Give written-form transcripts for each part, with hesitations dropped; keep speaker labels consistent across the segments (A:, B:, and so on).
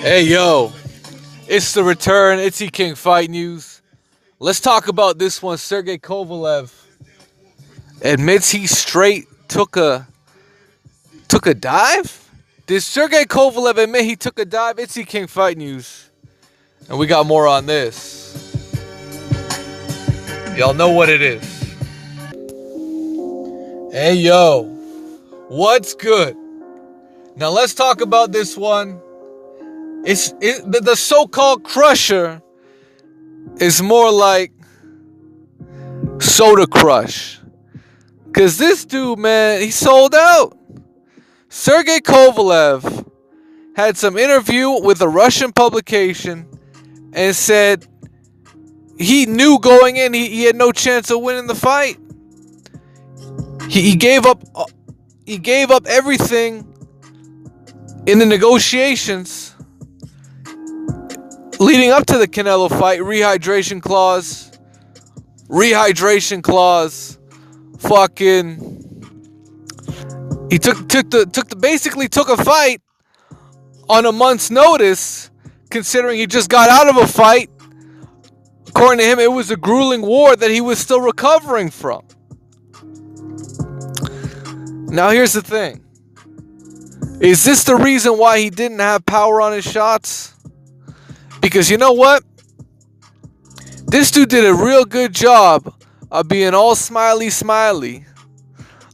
A: Hey yo, it's the return. It's King Fight News. Let's talk about this one. Sergey Kovalev admits he straight took a dive. Did Sergey Kovalev admit he took a dive? It's King Fight News, and we got more on this. Y'all know what it is. Hey yo, what's good? Now let's talk about this one. The so-called Krusher is more like Soda Crush. Cause this dude, man, he sold out. Sergey Kovalev had some interview with a Russian publication and said he knew going in he had no chance of winning the fight. He gave up everything in the negotiations leading up to the Canelo fight. Rehydration clause. Fucking. He basically took a fight on a month's notice, considering he just got out of a fight. According to him, it was a grueling war that he was still recovering from. Now here's the thing. Is this the reason why he didn't have power on his shots? Because you know what? This dude did a real good job of being all smiley,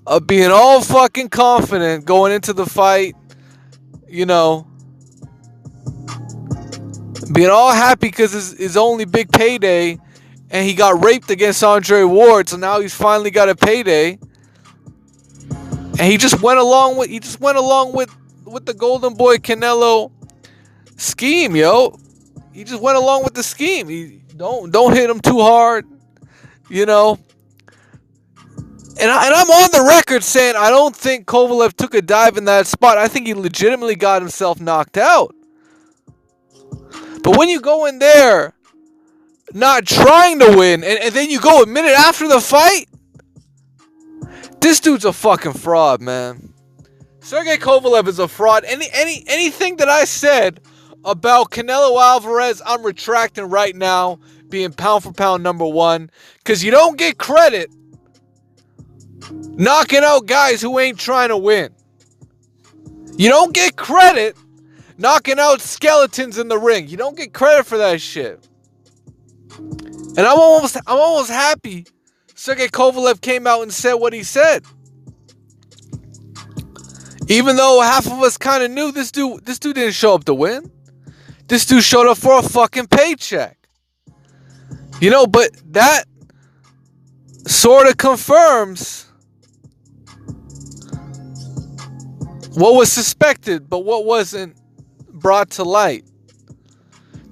A: of being all fucking confident going into the fight, you know, being all happy because his only big payday, and he got raped against Andre Ward, so now he's finally got a payday, and he just went along with the Golden Boy Canelo scheme, yo. He just went along with the scheme. He don't hit him too hard, you know. And I'm on the record saying I don't think Kovalev took a dive in that spot. I think he legitimately got himself knocked out. But when you go in there not trying to win, and then you go a minute after the fight, this dude's a fucking fraud, man. Sergey Kovalev is a fraud. Anything that I said about Canelo Alvarez, I'm retracting right now, being pound for pound number one. Because you don't get credit knocking out guys who ain't trying to win. You don't get credit knocking out skeletons in the ring. You don't get credit for that shit. And I'm almost happy Sergey Kovalev came out and said what he said. Even though half of us kind of knew this dude didn't show up to win. This dude showed up for a fucking paycheck. You know, but that sort of confirms what was suspected, but what wasn't brought to light.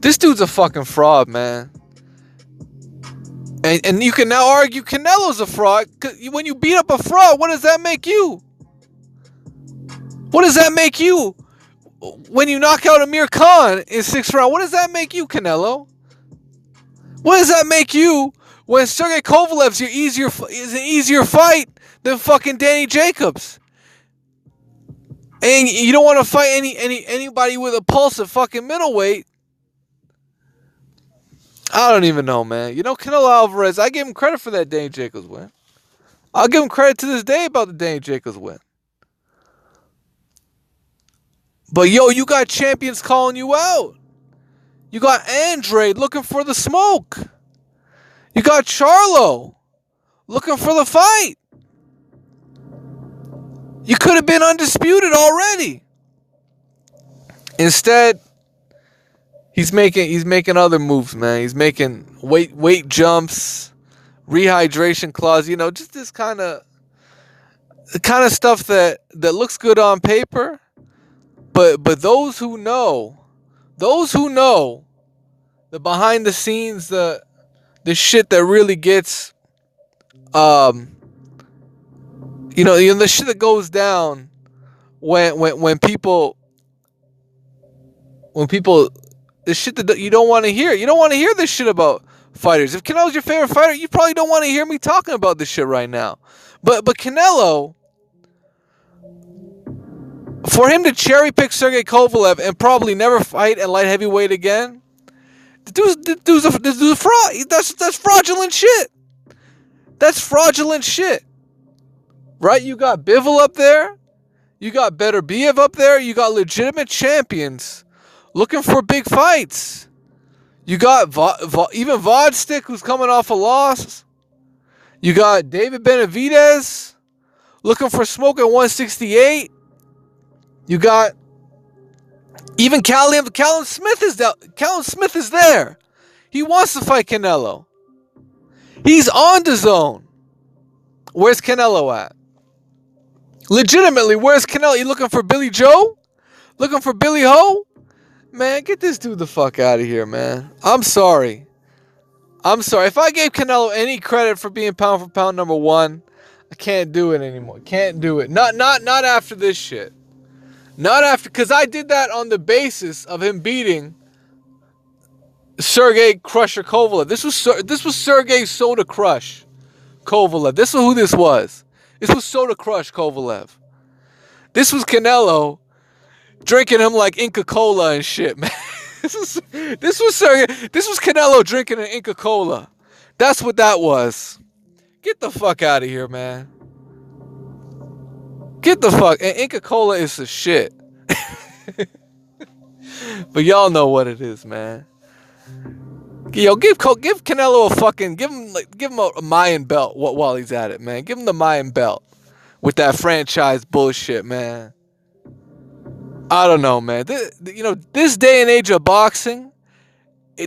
A: This dude's a fucking fraud, man. And you can now argue Canelo's a fraud. Cause when you beat up a fraud, what does that make you? What does that make you? When you knock out Amir Khan in 6th round, what does that make you, Canelo? What does that make you when Sergey Kovalev's is an easier fight than fucking Danny Jacobs? And you don't want to fight anybody with a pulse at fucking middleweight. I don't even know, man. You know, Canelo Alvarez, I give him credit for that Danny Jacobs win. I'll give him credit to this day about the Danny Jacobs win. But yo, you got champions calling you out. You got Andre looking for the smoke. You got Charlo looking for the fight. You could have been undisputed already. Instead, he's making other moves, man. He's making weight jumps, rehydration clause, you know, just this kind of stuff that looks good on paper. But those who know the behind the scenes, the shit that really gets, the shit that goes down when people, the shit that you don't want to hear. You don't want to hear this shit about fighters. If Canelo's your favorite fighter, you probably don't want to hear me talking about this shit right now. But Canelo, For him to cherry pick Sergey Kovalev and probably never fight at light heavyweight again, this dude's a fraud. That's fraudulent shit. That's fraudulent shit. Right? You got Bivol up there. You got Beterbiev up there. You got legitimate champions looking for big fights. You got even Vodstick, who's coming off a loss. You got David Benavidez looking for smoke at 168. You got even Callum Smith is there. Callum Smith is there. He wants to fight Canelo. He's on the zone. Where's Canelo at? Legitimately, where's Canelo? You looking for Billy Joe? Looking for Billy Ho? Man, get this dude the fuck out of here, man. I'm sorry. If I gave Canelo any credit for being pound for pound number one, I can't do it anymore. Can't do it. Not after this shit. Not after, because I did that on the basis of him beating Sergey Krusher Kovalev. This was Sergey Soda Crush Kovalev. This is who this was. This was Soda Crush Kovalev. This was Canelo drinking him like Inca Cola and shit, man. This was Canelo drinking an Inca Cola. That's what that was. Get the fuck out of here, man. Get the fuck. And Inca Cola is the shit. But y'all know what it is, man. Yo, give Canelo a fucking give him a Mayan belt while he's at it, man. Give him the Mayan belt with that franchise bullshit, man. I don't know, man. This day and age of boxing,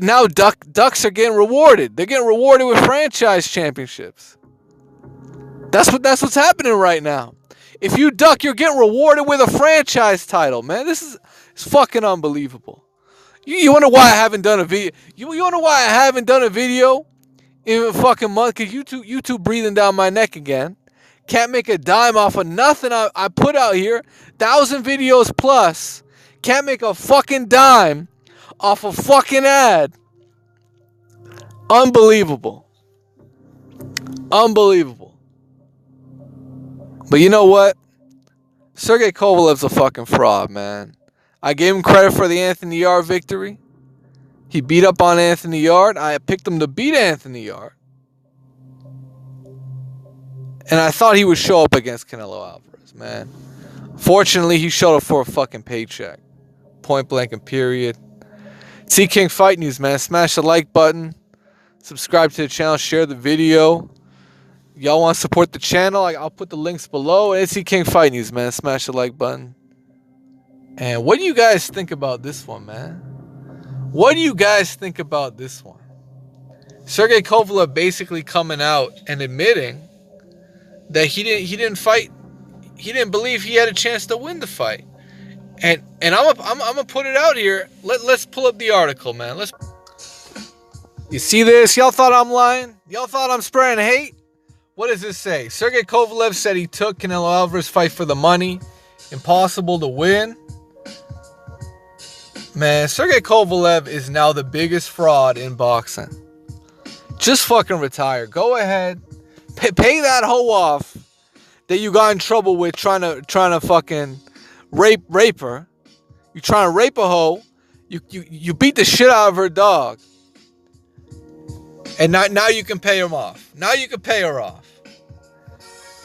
A: now ducks are getting rewarded. They're getting rewarded with franchise championships. That's what's happening right now. If you duck, you're getting rewarded with a franchise title, man. It's fucking unbelievable. You wonder why I haven't done a video? You wonder why I haven't done a video in a fucking month? Because YouTube breathing down my neck again. Can't make a dime off of nothing I put out here. 1,000 videos plus. Can't make a fucking dime off a fucking ad. Unbelievable. Unbelievable. But you know what? Sergey Kovalev's a fucking fraud, man. I gave him credit for the Anthony Yarde victory. He beat up on Anthony Yarde. I picked him to beat Anthony Yarde. And I thought he would show up against Canelo Alvarez, man. Fortunately, he showed up for a fucking paycheck. Point blank and period. T King Fight News, man. Smash the like button. Subscribe to the channel. Share the video. Y'all want to support the channel? I'll put the links below. It's T King Fight News, man. Smash the like button. And what do you guys think about this one, man? What do you guys think about this one? Sergey Kovalev basically coming out and admitting that he didn't fight. He didn't believe he had a chance to win the fight. And I'm gonna put it out here. Let's pull up the article, man. You see this? Y'all thought I'm lying? Y'all thought I'm spreading hate? What does this say? Sergey Kovalev said he took Canelo Alvarez fight for the money. Impossible to win. Man, Sergey Kovalev is now the biggest fraud in boxing. Just fucking retire. Go ahead. Pay that hoe off that you got in trouble with trying to fucking rape her. You trying to rape a hoe. You beat the shit out of her dog. And now you can pay him off. Now you can pay her off.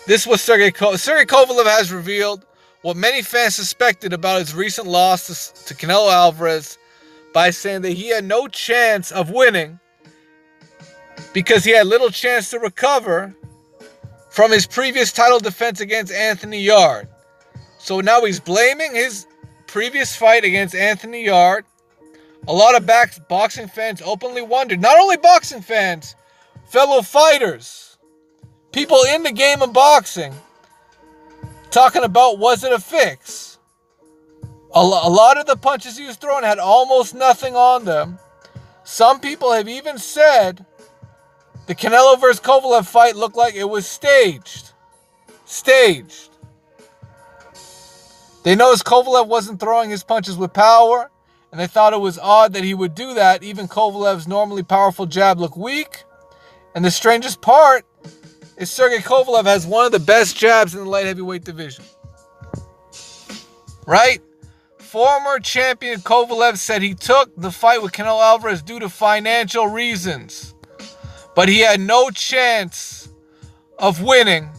A: This was Sergey Kovalev has revealed what many fans suspected about his recent loss to Canelo Alvarez by saying that he had no chance of winning because he had little chance to recover from his previous title defense against Anthony Yarde. So now he's blaming his previous fight against Anthony Yarde. A lot of boxing fans openly wondered, not only boxing fans, fellow fighters, people in the game of boxing, talking about, was it a fix? A lot of the punches he was throwing had almost nothing on them. Some people have even said the Canelo vs. Kovalev fight looked like it was staged. Staged. They noticed Kovalev wasn't throwing his punches with power, and they thought it was odd that he would do that. Even Kovalev's normally powerful jab looked weak. And the strangest part is Sergey Kovalev has one of the best jabs in the light heavyweight division. right? Former champion Kovalev said he took the fight with Canelo Alvarez due to financial reasons, but he had no chance of winning.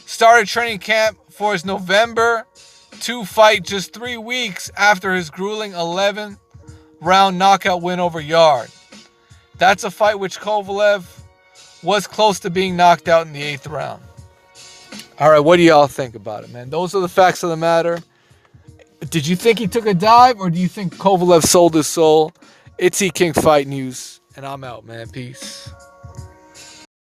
A: Started training camp for his November 2 fight just 3 weeks after his grueling 11-round knockout win over Yard. That's a fight which Kovalev was close to being knocked out in the 8th round. All right, what do y'all think about it, man? Those are the facts of the matter. Did you think he took a dive, or do you think Kovalev sold his soul? It's E King Fight News, and I'm out, man. Peace.